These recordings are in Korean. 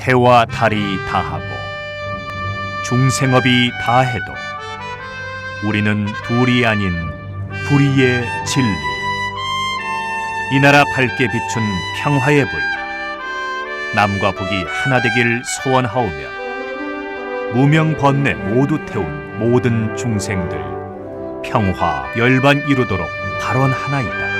해와 달이 다하고 중생업이 다해도 우리는 둘이 아닌 불의의 진리, 이 나라 밝게 비춘 평화의 불, 남과 북이 하나 되길 소원하오며 무명 번뇌 모두 태운 모든 중생들 평화 열반 이루도록 발언하나이다.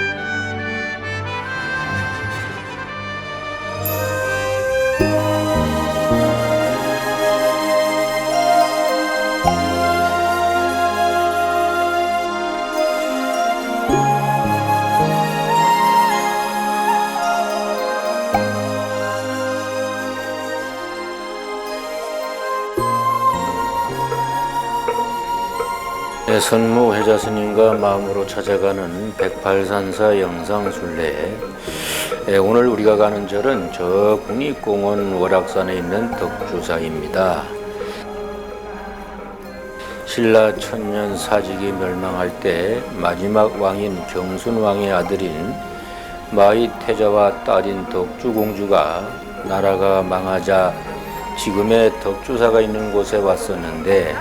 선무 회자 스님과 마음으로 찾아가는 108산사 영상순례. 오늘 우리가 가는 절은 저 국립공원 월악산에 있는 덕주사입니다. 신라 천년 사직이 멸망할 때 마지막 왕인 경순왕의 아들인 마이태자와 딸인 덕주공주가 나라가 망하자 지금의 덕주사가 있는 곳에 왔었는데,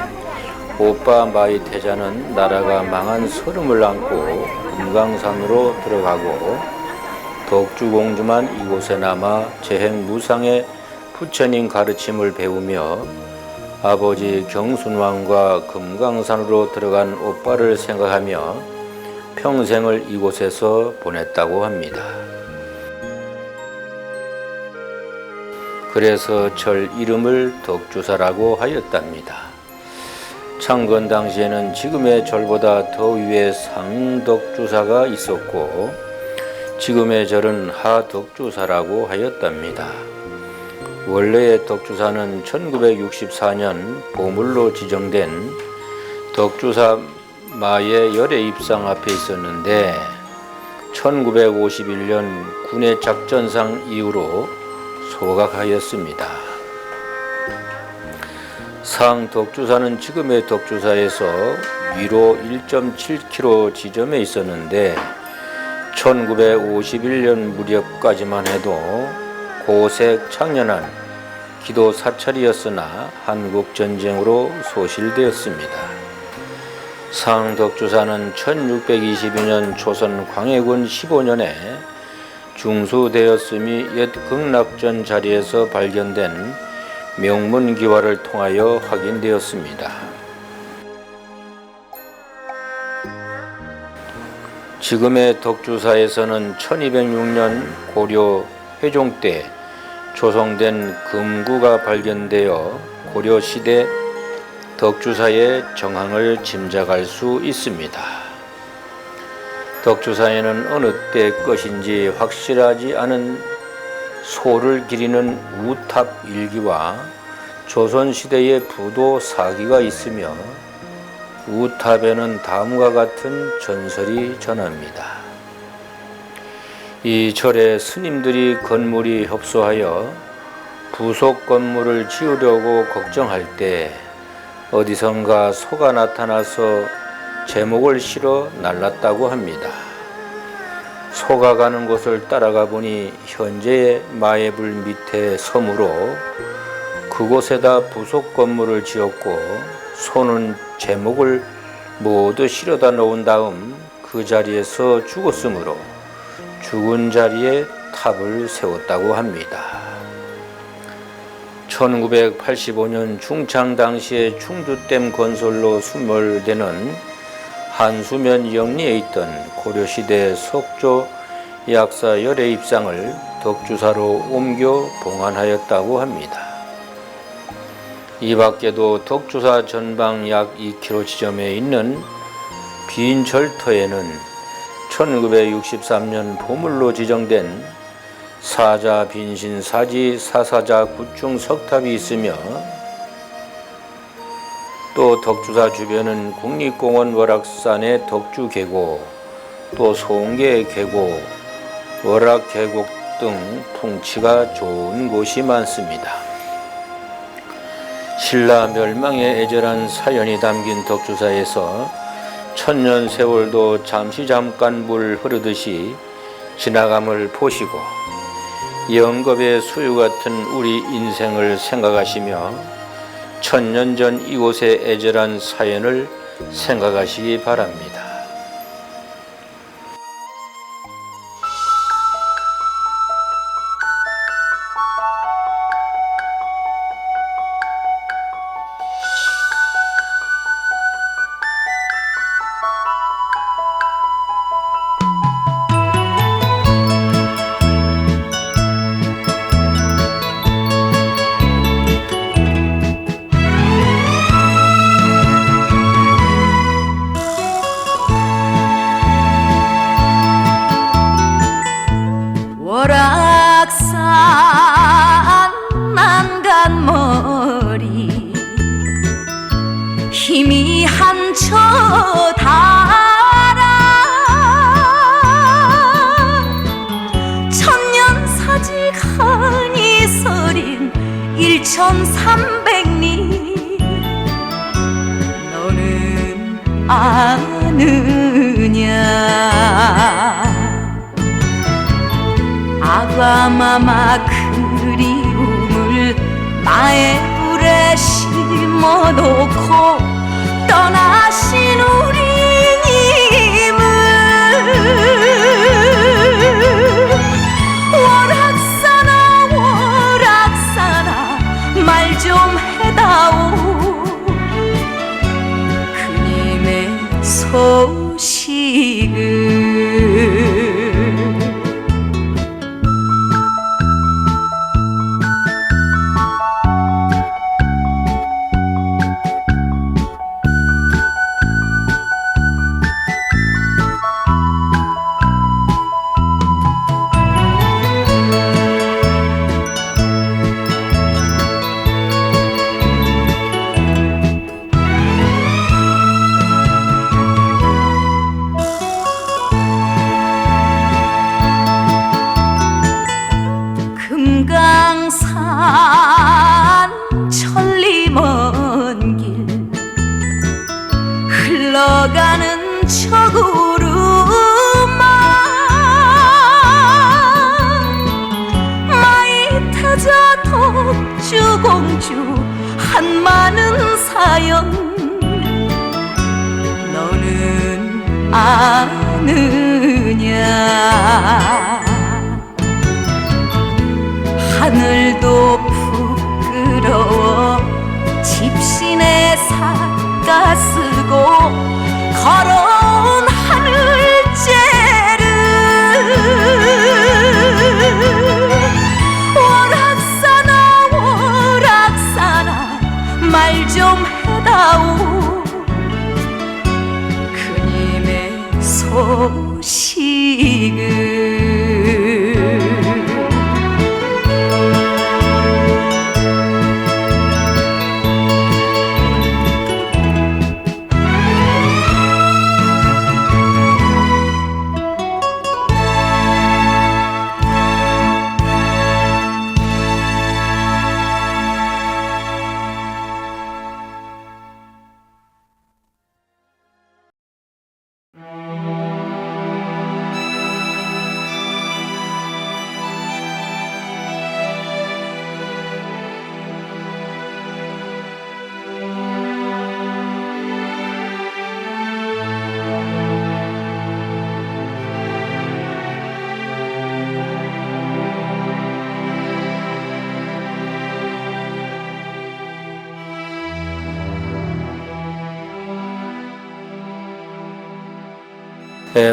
오빠 마이태자는 나라가 망한 서름을 안고 금강산으로 들어가고 덕주공주만 이곳에 남아 재행무상의 부처님 가르침을 배우며 아버지 경순왕과 금강산으로 들어간 오빠를 생각하며 평생을 이곳에서 보냈다고 합니다. 그래서 절 이름을 덕주사라고 하였답니다. 창건 당시에는 지금의 절보다 더 위에 상덕주사가 있었고 지금의 절은 하덕주사라고 하였답니다. 원래의 덕주사는 1964년 보물로 지정된 덕주사 마의 열애 입상 앞에 있었는데 1951년 군의 작전상 이후로 소각하였습니다. 상덕주사는 지금의 덕주사에서 위로 1.7km 지점에 있었는데 1951년 무렵까지만 해도 고색 창연한 기도 사찰이었으나 한국전쟁으로 소실되었습니다. 상덕주사는 1622년 조선 광해군 15년에 중수되었음이 옛 극락전 자리에서 발견된 명문기와를 통하여 확인되었습니다. 지금의 덕주사에서는 1206년 고려 회종 때 조성된 금구가 발견되어 고려시대 덕주사의 정황을 짐작할 수 있습니다. 덕주사에는 어느 때 것인지 확실하지 않은 소를 기리는 우탑 일기와 조선시대의 부도 사기가 있으며 우탑에는 다음과 같은 전설이 전합니다. 이 절에 스님들이 건물이 협소하여 부속 건물을 지으려고 걱정할 때 어디선가 소가 나타나서 제목을 실어 날랐다고 합니다. 소가 가는 곳을 따라가 보니 현재의 마애불 밑에 섬으로 그곳에다 부속 건물을 지었고 소는 제목을 모두 실어다 놓은 다음 그 자리에서 죽었으므로 죽은 자리에 탑을 세웠다고 합니다. 1985년 중창 당시에 충주댐 건설로 수몰되는 한수면 영리에 있던 고려시대 석조 약사 열애 입상을 덕주사로 옮겨 봉안하였다고 합니다. 이 밖에도 덕주사 전방 약 2km 지점에 있는 빈 절터에는 1963년 보물로 지정된 사자 빈신 사지 사사자 구충 석탑이 있으며 또 덕주사 주변은 국립공원 월악산의 덕주계곡, 또 송계계곡, 월악계곡 등 풍치가 좋은 곳이 많습니다. 신라 멸망에 애절한 사연이 담긴 덕주사에서 천년 세월도 잠시 잠깐 물 흐르듯이 지나감을 보시고 영겁의 수유 같은 우리 인생을 생각하시며 천년 전 이곳의 애절한 사연을 생각하시기 바랍니다. 월악산 난간머리 희미한 저 달아 천년사직하니 서린 1300리 너는 아느냐 아바마마 그리움을 나의 불에 심어놓고 떠나신 우리님을 월악산아 월악산아 말 좀 해다오 그님의 소식을 금강산 천리 먼 길 흘러가는 저 구름아 마이태자 독주공주 한마는 사연 너는 아느냐 하늘도 부끄러워 집신에 삿가 쓰고 걸어온 하늘재를 월악산아 월악산아 말 좀 해다오 그님의 소식을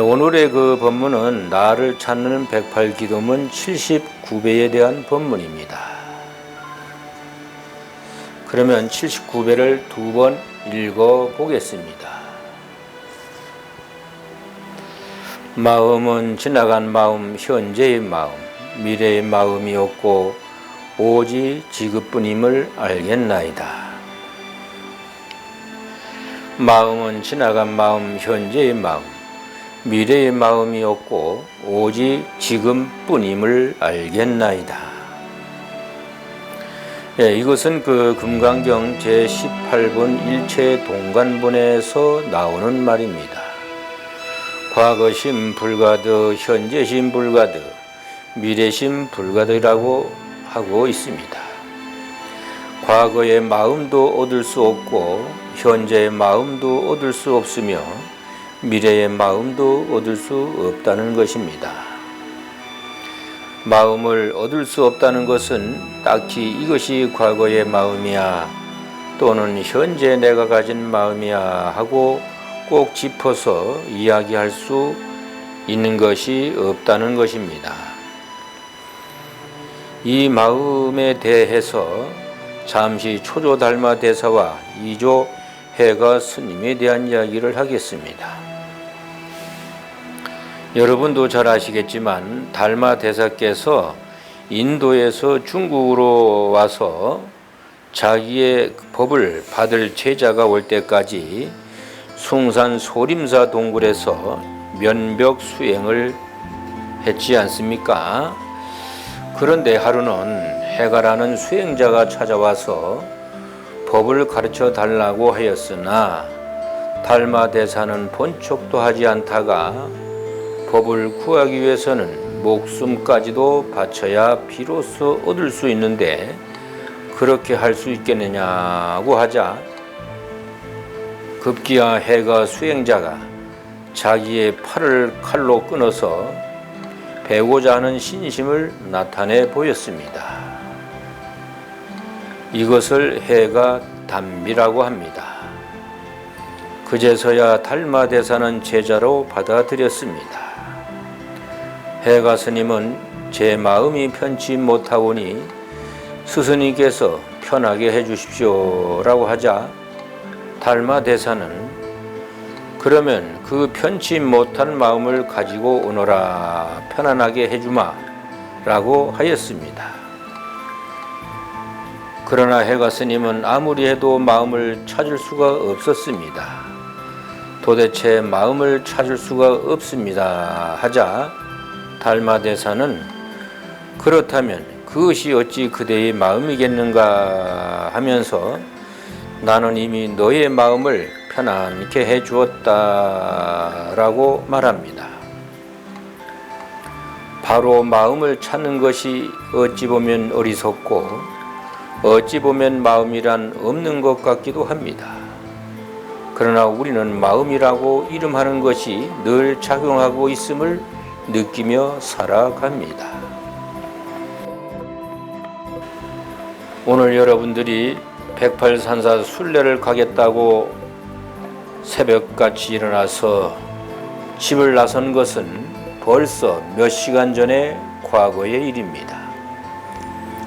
오늘의 그 법문은 나를 찾는 108기도문 79배에 대한 법문입니다. 그러면 79배를 두 번 읽어보겠습니다. 마음은 지나간 마음, 현재의 마음, 미래의 마음이 없고 오직 지금뿐임을 알겠나이다. 마음은 지나간 마음, 현재의 마음, 미래의 마음이 없고 오직 지금뿐임을 알겠나이다. 이것은 그 금강경 제18번 일체 동관본에서 나오는 말입니다. 과거심 불가드, 현재심 불가드, 미래심 불가득이라고 하고 있습니다. 과거의 마음도 얻을 수 없고 현재의 마음도 얻을 수 없으며 미래의 마음도 얻을 수 없다는 것입니다. 마음을 얻을 수 없다는 것은 딱히 이것이 과거의 마음이야 또는 현재 내가 가진 마음이야 하고 꼭 짚어서 이야기할 수 있는 것이 없다는 것입니다. 이 마음에 대해서 잠시 초조 달마 대사와 2조 해가 스님에 대한 이야기를 하겠습니다. 여러분도 잘 아시겠지만 달마 대사께서 인도에서 중국으로 와서 자기의 법을 받을 제자가 올 때까지 숭산 소림사 동굴에서 면벽 수행을 했지 않습니까? 그런데 하루는 해가라는 수행자가 찾아와서 법을 가르쳐 달라고 하였으나 달마 대사는 본 척도 하지 않다가 법을 구하기 위해서는 목숨까지도 바쳐야 비로소 얻을 수 있는데 그렇게 할 수 있겠느냐고 하자 급기야 해가 수행자가 자기의 팔을 칼로 끊어서 배우고자 하는 신심을 나타내 보였습니다. 이것을 해가 담비라고 합니다. 그제서야 달마 대사는 제자로 받아들였습니다. 해가 스님은 제 마음이 편치 못하오니 스승님께서 편하게 해주십시오 라고 하자 달마 대사는 그러면 그 편치 못한 마음을 가지고 오너라 편안하게 해주마 라고 하였습니다. 그러나 해가 스님은 아무리 해도 마음을 찾을 수가 없었습니다. 도대체 마음을 찾을 수가 없습니다 하자 달마 대사는 그렇다면 그것이 어찌 그대의 마음이겠는가 하면서 나는 이미 너의 마음을 편안케 해 주었다라고 말합니다. 바로 마음을 찾는 것이 어찌 보면 어리석고 어찌 보면 마음이란 없는 것 같기도 합니다. 그러나 우리는 마음이라고 이름하는 것이 늘 작용하고 있음을 느끼며 살아갑니다. 오늘 여러분들이 108산사 순례를 가겠다고 새벽같이 일어나서 집을 나선 것은 벌써 몇 시간 전의 과거의 일입니다.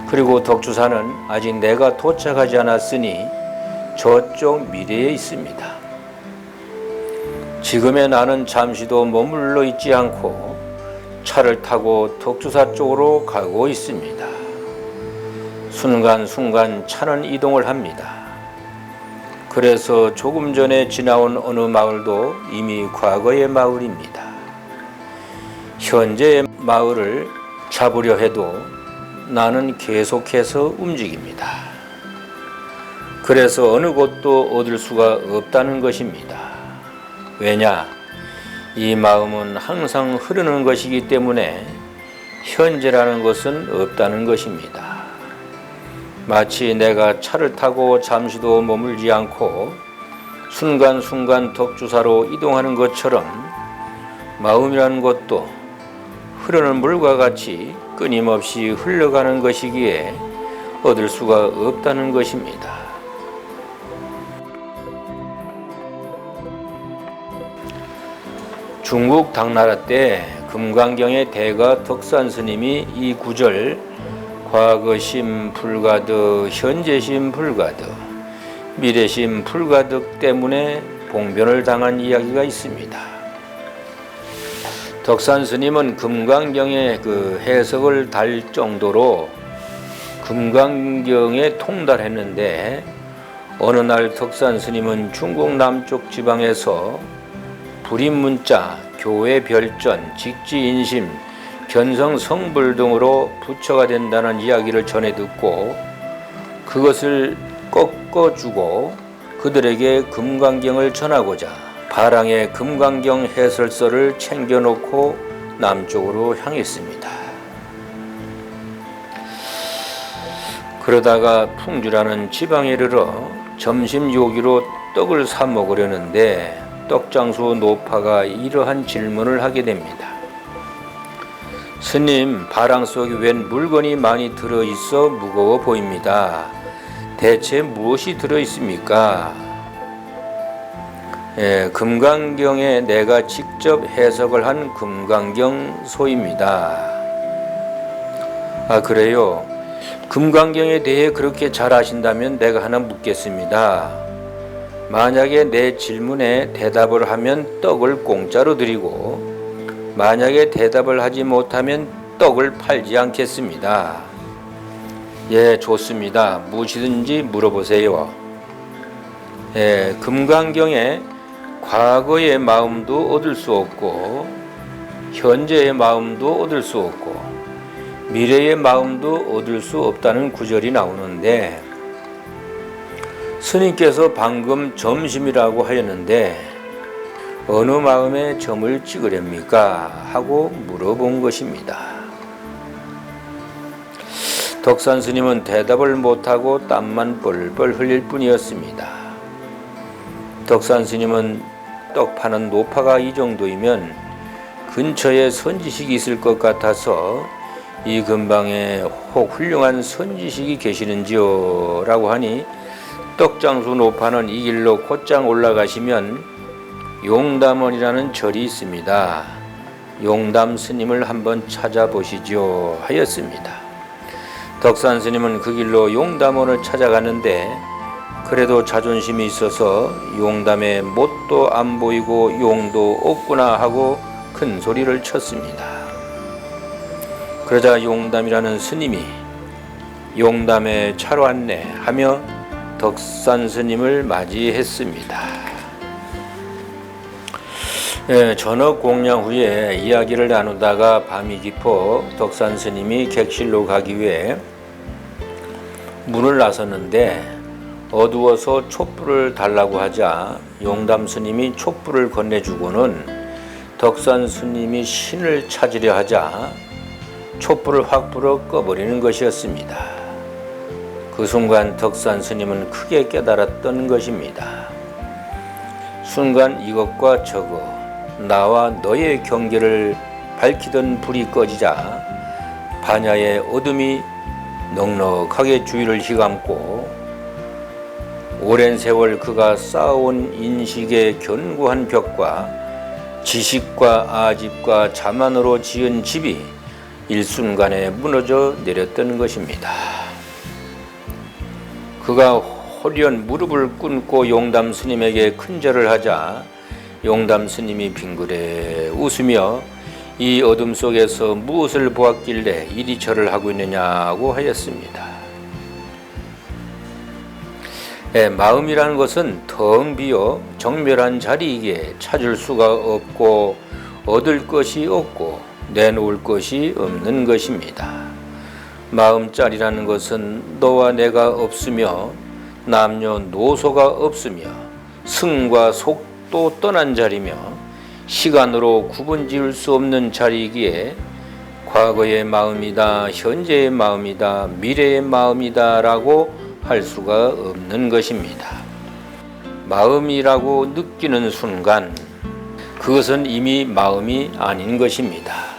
그리고 덕주사는 아직 내가 도착하지 않았으니 저쪽 미래에 있습니다. 지금의 나는 잠시도 머물러 있지 않고 차를 타고 덕주사 쪽으로 가고 있습니다. 순간순간 차는 이동을 합니다. 그래서 조금 전에 지나온 어느 마을도 이미 과거의 마을입니다. 현재의 마을을 잡으려 해도 나는 계속해서 움직입니다. 그래서 어느 곳도 얻을 수가 없다는 것입니다. 왜냐? 이 마음은 항상 흐르는 것이기 때문에 현재라는 것은 없다는 것입니다. 마치 내가 차를 타고 잠시도 머물지 않고 순간순간 덕주사로 이동하는 것처럼 마음이라는 것도 흐르는 물과 같이 끊임없이 흘러가는 것이기에 얻을 수가 없다는 것입니다. 중국 당나라 때 금강경의 대가 덕산 스님이 이 구절 과거심 불가득, 현재심 불가득, 미래심 불가득 때문에 봉변을 당한 이야기가 있습니다. 덕산 스님은 금강경의 그 해석을 달 정도로 금강경에 통달했는데 어느 날 덕산 스님은 중국 남쪽 지방에서 불임문자, 교회 별전, 직지인심, 견성 성불 등으로 부처가 된다는 이야기를 전해 듣고 그것을 꺾어주고 그들에게 금강경을 전하고자 바랑의 금강경 해설서를 챙겨놓고 남쪽으로 향했습니다. 그러다가 풍주라는 지방에 이르러 점심 요기로 떡을 사 먹으려는데 떡장수 노파가 이러한 질문을 하게 됩니다. 스님, 바랑 속에 웬 물건이 많이 들어있어 무거워 보입니다. 대체 무엇이 들어있습니까? 금강경에 내가 직접 해석을 한 금강경소입니다. 아, 그래요? 금강경에 대해 그렇게 잘 아신다면 내가 하나 묻겠습니다. 만약에 내 질문에 대답을 하면 떡을 공짜로 드리고 만약에 대답을 하지 못하면 떡을 팔지 않겠습니다. 예, 좋습니다. 무엇이든지 물어보세요. 금강경에 과거의 마음도 얻을 수 없고 현재의 마음도 얻을 수 없고 미래의 마음도 얻을 수 없다는 구절이 나오는데 스님께서 방금 점심이라고 하였는데 어느 마음에 점을 찍으렵니까? 하고 물어본 것입니다. 덕산 스님은 대답을 못하고 땀만 뻘뻘 흘릴 뿐이었습니다. 덕산 스님은 떡 파는 노파가 이 정도이면 근처에 선지식이 있을 것 같아서 이 근방에 혹 훌륭한 선지식이 계시는지요? 라고 하니 떡장수 노파는 이 길로 곧장 올라가시면 용담원이라는 절이 있습니다. 용담 스님을 한번 찾아보시죠 하였습니다. 덕산 스님은 그 길로 용담원을 찾아가는데 그래도 자존심이 있어서 용담의 못도 안 보이고 용도 없구나 하고 큰 소리를 쳤습니다. 그러자 용담이라는 스님이 용담에 차로 왔네 하며 덕산 스님을 맞이했습니다. 전업 공양 후에 이야기를 나누다가 밤이 깊어 덕산 스님이 객실로 가기 위해 문을 나섰는데 어두워서 촛불을 달라고 하자 용담 스님이 촛불을 건네주고는 덕산 스님이 신을 찾으려 하자 촛불을 확 불어 꺼버리는 것이었습니다. 그 순간 덕산 스님은 크게 깨달았던 것입니다. 순간 이것과 저것 나와 너의 경계를 밝히던 불이 꺼지자 반야의 어둠이 넉넉하게 주위를 휘감고 오랜 세월 그가 쌓아온 인식의 견고한 벽과 지식과 아집과 자만으로 지은 집이 일순간에 무너져 내렸던 것입니다. 그가 홀연 무릎을 꿇고 용담 스님에게 큰절을 하자 용담 스님이 빙그레 웃으며 이 어둠 속에서 무엇을 보았길래 이리 절을 하고 있느냐고 하였습니다. 마음이라는 것은 텅 비어 정멸한 자리이기에 찾을 수가 없고 얻을 것이 없고 내놓을 것이 없는 것입니다. 마음자리라는 것은 너와 내가 없으며 남녀노소가 없으며 승과 속도 떠난 자리며 시간으로 구분지을 수 없는 자리이기에 과거의 마음이다, 현재의 마음이다, 미래의 마음이다 라고 할 수가 없는 것입니다. 마음이라고 느끼는 순간 그것은 이미 마음이 아닌 것입니다.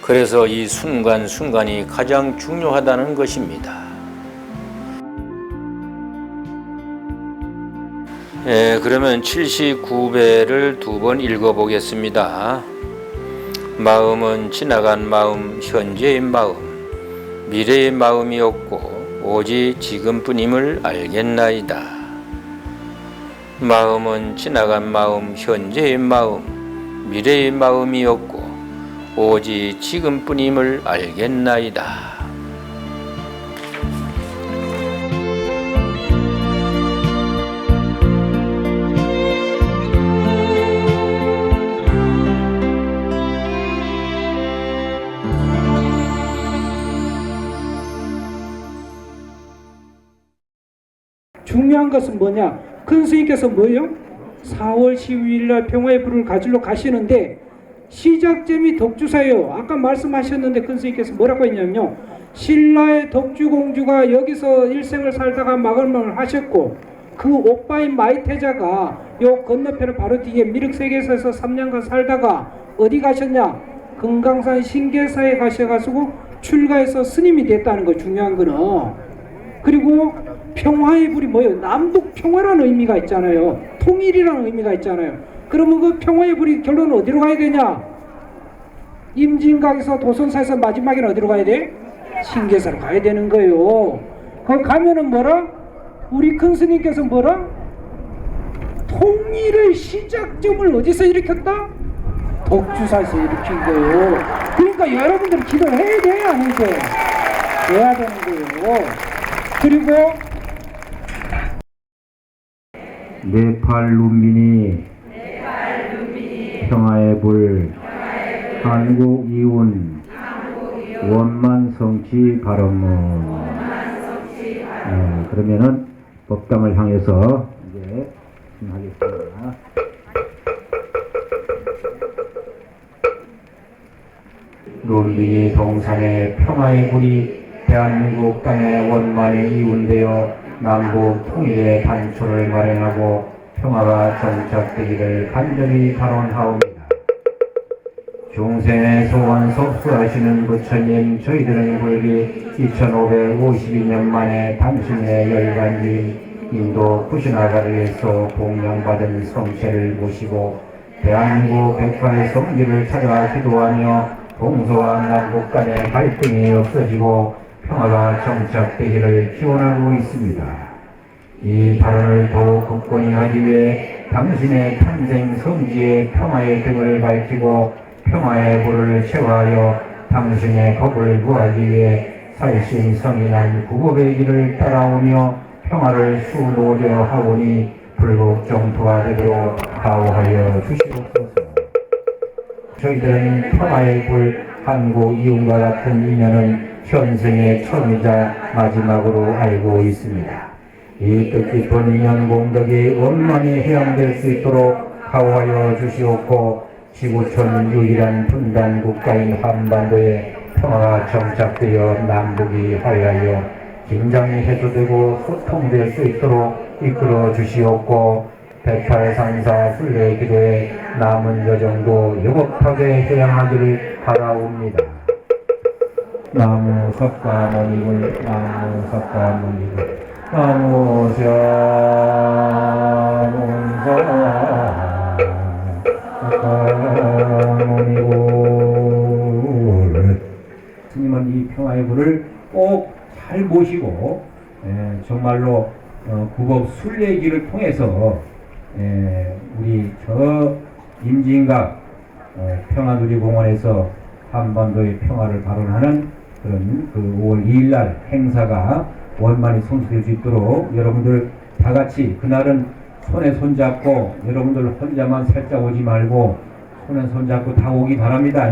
그래서 이 순간순간이 가장 중요하다는 것입니다. 그러면 79배를 두 번 읽어보겠습니다. 마음은 지나간 마음, 현재의 마음, 미래의 마음이 없고 오직 지금뿐임을 알겠나이다. 마음은 지나간 마음, 현재의 마음, 미래의 마음이 없고 오직 지금뿐임을 알겠나이다. 중요한 것은 뭐냐? 큰 스님께서 뭐요? 4월 12일 날 평화의 불을 가지러 가시는데 시작점이 덕주사예요. 아까 말씀하셨는데 큰 스님께서 뭐라고 했냐면요. 신라의 덕주공주가 여기서 일생을 살다가 마을망을 하셨고 그 오빠인 마이태자가 요 건너편에 바로 뒤에 미륵세계에서 3년간 살다가 어디 가셨냐? 금강산 신계사에 가셔가지고 출가해서 스님이 됐다는 거 중요한 거는. 그리고 평화의 불이 뭐예요? 남북 평화라는 의미가 있잖아요. 통일이라는 의미가 있잖아요. 그러면 그 평화의 불이 결론은 어디로 가야 되냐? 임진각에서 도선사에서 마지막에는 어디로 가야 돼? 신계사로 가야 되는 거예요. 거기 가면은 뭐라? 우리 큰 스님께서 뭐라? 통일의 시작점을 어디서 일으켰다? 덕주사에서 일으킨 거예요. 그러니까 여러분들 기도해야 돼, 안 해야 돼? 해야 되는 거예요. 그리고 네팔 눈민이 평화의 불 한국 이운 원만 성취 발언문. 그러면은 법당을 향해서 이제 하겠습니다. 눈민이 동산의 평화의 불이 대한민국 땅의 원만에 이운되어 남북 통일의 단초를 마련하고 평화가 정착되기를 간절히 발언하옵니다. 중생의 소원 속수하시는 부처님, 저희들은 불기 2552년 만에 당신의 열반주인 인도 쿠시나가르에서 공명받은 성체를 모시고 대한민국 백화의 성지를 찾아 기도하며 동서와 남북 간의 갈등이 없어지고 평화가 정착되기를 기원하고 있습니다. 이 발언을 더욱 굳건히 하기 위해 당신의 탄생 성지의 평화의 등을 밝히고 평화의 불을 채워하여 당신의 법을 구하기 위해 살신성인한 구법의 길을 따라오며 평화를 수놓으려 하오니 불국정토가 되도록 가호하여 주시옵소서. 저희들은 평화의 불 한국 이웃과 같은 인연은 현생의 처음이자 마지막으로 알고 있습니다. 이 뜻깊은 인연 공덕이 원만히 해양될 수 있도록 가호하여 주시옵고 지구촌 유일한 분단 국가인 한반도에 평화가 정착되어 남북이 화해하여 긴장이 해소되고 소통될 수 있도록 이끌어 주시옵고 108상사 순례 기도에 남은 여정도 여곱하게 해양하기를 바라옵니다. 나무 석가모니불 나무 석가모니불 나무 석가모니불. 스님은 이 평화의 불을 꼭 잘 모시고 정말로 구법 순례기를 통해서 우리 저 임진각 평화누리공원에서 한반도의 평화를 발언하는 그런 그 5월 2일날 행사가 원만히 성수될 수 있도록 여러분들 다 같이 그날은 손에 손잡고 여러분들 혼자만 살짝 오지 말고 손에 손잡고 다 오기 바랍니다.